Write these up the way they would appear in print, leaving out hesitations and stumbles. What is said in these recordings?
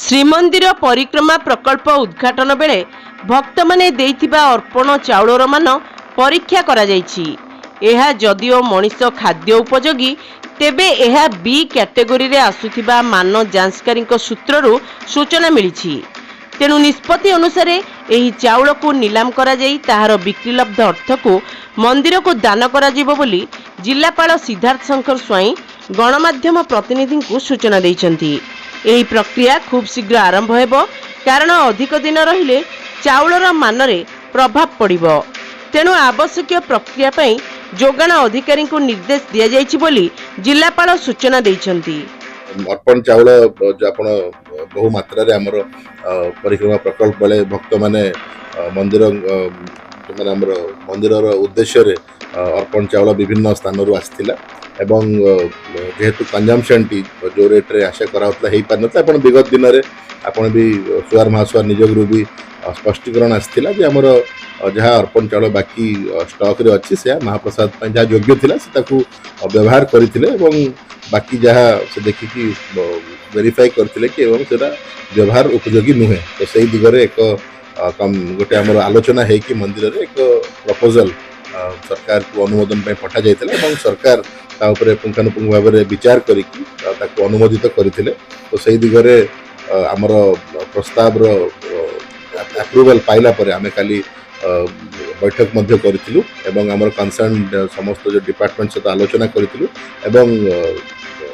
ଶ୍ରୀମନ୍ଦିର ପରିକ୍ରମା ପ୍ରକଳ୍ପ ଉଦ୍ଘାଟନ ବେଳେ ଭକ୍ତମାନେ ଦେଇଥିବା ଅର୍ପଣ ଚାଉଳର ମାନ ପରୀକ୍ଷା କରାଯାଇଛି। ଏହା ଯଦିଓ ମଣିଷ ଖାଦ୍ୟ ଉପଯୋଗୀ, ତେବେ ଏହା ବି କ୍ୟାଟେଗୋରୀରେ ଆସୁଥିବା ମାନ ଯାଞ୍ଚକାରୀଙ୍କ ସୂତ୍ରରୁ ସୂଚନା ମିଳିଛି। ତେଣୁ ନିଷ୍ପତ୍ତି ଅନୁସାରେ ଏହି ଚାଉଳକୁ ନିଲାମ କରାଯାଇ ତାହାର ବିକ୍ରିଲବ୍ଧ ଅର୍ଥକୁ ମନ୍ଦିରକୁ ଦାନ କରାଯିବ ବୋଲି ଜିଲ୍ଲାପାଳ ସିଦ୍ଧାର୍ଥ ଶଙ୍କର ସ୍ୱାଇଁ ଗଣମାଧ୍ୟମ ପ୍ରତିନିଧିଙ୍କୁ ସୂଚନା ଦେଇଛନ୍ତି। ଏହି ପ୍ରକ୍ରିୟା ଖୁବ୍ ଶୀଘ୍ର ଆରମ୍ଭ ହେବ, କାରଣ ଅଧିକ ଦିନ ରହିଲେ ଚାଉଳର ମାନରେ ପ୍ରଭାବ ପଡ଼ିବ। ତେଣୁ ଆବଶ୍ୟକୀୟ ପ୍ରକ୍ରିୟା ପାଇଁ ଯୋଗାଣ ଅଧିକାରୀଙ୍କୁ ନିର୍ଦ୍ଦେଶ ଦିଆଯାଇଛି ବୋଲି ଜିଲ୍ଲାପାଳ ସୂଚନା ଦେଇଛନ୍ତି। अर्पण चाउल आपण बहु मात्रा रे हमर परिक्रमा प्रकल्प बेले भक्त माने मंदिर माने हमर मंदिर उद्देश्य रे अर्पण चाउल विभिन्न स्थान रु आस्थिला एवं जेहेतु कंजम्पशन टी जो रेट रे आशा कराउतला हेई पारनता आपण विगत दिन रे आपण भी सुवार महासुवार निजोग रु भी स्पष्टीकरण आस्थिला जे हमर जहाँ अर्पण चाउल बाकी स्टॉक रे अछि से महाप्रसाद पय जहाँ योग्य थिला से ताकू व्यवहार करिथिले एवं बाकी जहाँ से देखिकी वेरीफाई करथिले कि एवं सेटा व्यवहार उपयोगी नुहे। तो सही दिगरे एक गोटे आमर आलोचना है कि मंदिर रे एक प्रपोजल सरकार को अनुमोदन पे पठा जाइथिले एवं सरकार ता ऊपर पुंखानुपुंख भाव में विचार करिकी ताको अनुमोदित करथिले। तो सही दिगरे आमर प्रस्ताव रो अप्रूवल पाइला परे आमे काली बैठक मध्य करिथिलु एवं आमर कंसर्न समस्त जो डिपार्टमेंट सहित आलोचना करिथिलु एवं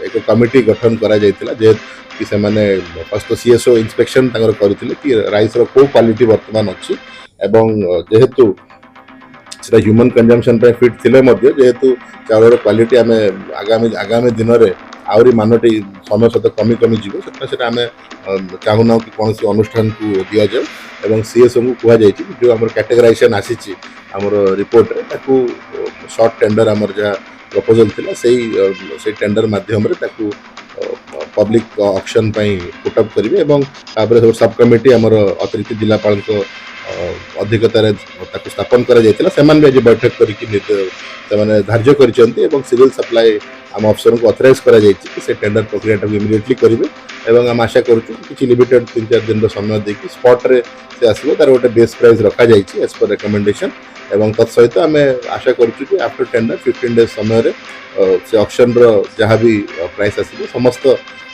एक कमिटी गठन करा जाइथिला जे कि से माने फर्स्ट सीएसओ इंस्पेक्शन तांगर करिथिले कि राइस रो को क्वालिटी वर्तमान अछि एवं जेहेतु सेटा ह्यूमन कंजम्पशन पे फिट थिले मध्य जेहेतु चाउल रो क्वालिटी आमे आगामी दिन रे आउरी मानटी समय सहित कमी कमी जीव सेटा आमे चाहुना कि कौन सी अनुष्ठान को दिया जाए एवं सीएसओ को कहा जाए जो आम कैटेगराइजेशन आसी आमर रिपोर्ट रे ताकू शॉर्ट टेंडर आमर जहाँ प्रपोजल थिला से टेंडर माध्यम रे ताकू पब्लिक ऑक्शन पई पुटअप करिवे एवं तापर सब कमिटी आमर अतिरिक्त जिलापाल को अधिकतार ताकू स्थापन करा जायतिला सेमान भी आज बैठक करिकि सेमाने धार्य करिसंती एवं सिविल सप्लाई आम अफसर को ऑथराइज करा जायछि कि से टेंडर प्रक्रिया टाकू इमिडिएटली करिवे एवं हम आशा करूछु कि लिमिटेड 3-4 दिन समय देखि स्पॉट रे से आसीबो तार गोटे बेस प्राइस रखा जायछि एज पर रिकमेंडेशन एवं तत्सहित आम आशा करूछु कि आफ्टर टेंडर 15 डेज समय रे से ऑक्शन रो जहाँ भी प्राइस आसीबो समस्त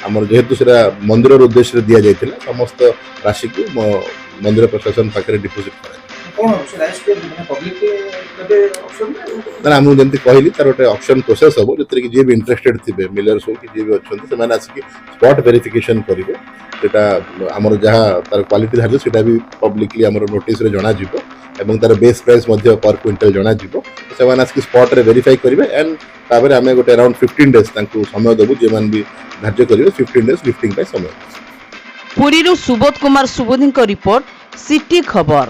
आमर जेहेतु सेरा मंदिर उद्देश्य दिया जायतिला समस्त राशि को मंदिर प्रशासन पाखे डिपोजिट करा ना आम जमी कहली तार गोटे ऑक्शन प्रोसेस हम जो जी भी इंटरेस्टेड थे मिलर्स हो कि जी भी अच्छा से आसिक स्पॉट वेरिफिकेशन करेंगे सेटा आमर जहाँ तार क्वालिटी धार्य से भी पब्लिकली आमर नोटिस रे जना जिवो एवं तार बेस प्राइस मध्य पर क्विंटल जना जिवो से आसिक स्पॉट रे वेरीफाई करेंगे एंड तापर आम गोटे अराउंड 15 डेज तांको समय देबु जे मान भी धार्य करेंगे 15 डेज लिफ्टिंग समय। पुरीरू सुबोध कुमार सुबोधी रिपोर्ट सिटी खबर।